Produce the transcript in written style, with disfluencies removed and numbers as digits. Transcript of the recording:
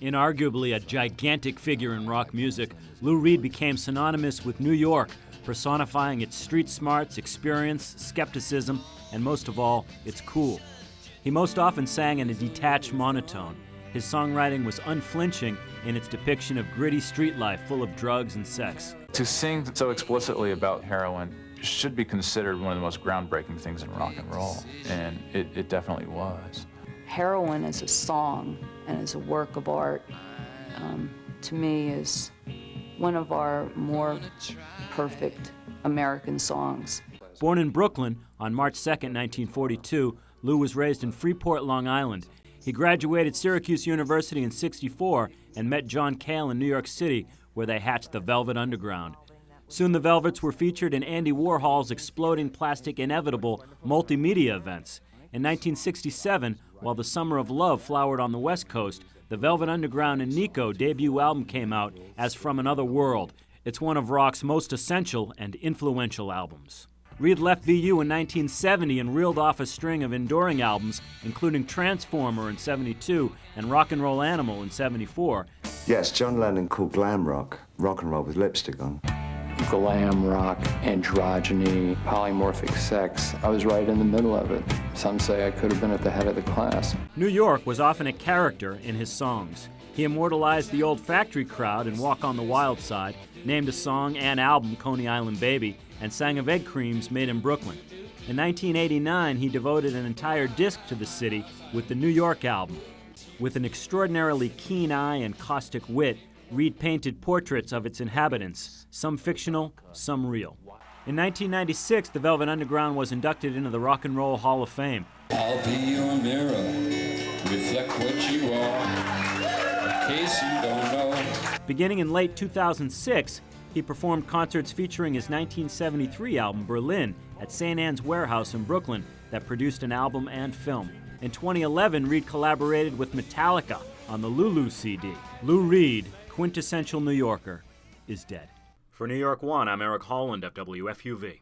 Inarguably a gigantic figure in rock music, Lou Reed became synonymous with New York, personifying its street smarts, experience, skepticism, and most of all, its cool. He most often sang in a detached monotone. His songwriting was unflinching in its depiction of gritty street life full of drugs and sex. To sing so explicitly about heroin should be considered one of the most groundbreaking things in rock and roll, and it definitely was. Heroin as a song and as a work of art, to me, is one of our more perfect American songs. Born in Brooklyn on March 2, 1942, Lou was raised in Freeport, Long Island. He graduated Syracuse University in '64 and met John Cale in New York City, where they hatched the Velvet Underground. Soon the Velvets were featured in Andy Warhol's Exploding Plastic Inevitable multimedia events. In 1967, while the Summer of Love flowered on the West Coast, the Velvet Underground and Nico debut album came out as From Another World. It's one of rock's most essential and influential albums. Reed left VU in 1970 and reeled off a string of enduring albums, including Transformer in '72 and Rock and Roll Animal in '74. Yes, John Lennon called glam rock and roll with lipstick on. Glam rock, androgyny, polymorphic sex. I was right in the middle of it. Some say I could have been at the head of the class. New York was often a character in his songs. He immortalized the old factory crowd in Walk on the Wild Side, named a song and album Coney Island Baby, and sang of egg creams made in Brooklyn. In 1989, he devoted an entire disc to the city with the New York album. With an extraordinarily keen eye and caustic wit, Reed painted portraits of its inhabitants, some fictional, some real. In 1996, the Velvet Underground was inducted into the Rock and Roll Hall of Fame. I'll be your mirror, reflect what you are, in case you don't know. Beginning in late 2006, he performed concerts featuring his 1973 album, Berlin, at St. Anne's Warehouse in Brooklyn that produced an album and film. In 2011, Reed collaborated with Metallica on the Lulu CD. Lou Reed, Quintessential New Yorker, is dead. For New York One, I'm Eric Holland of WFUV.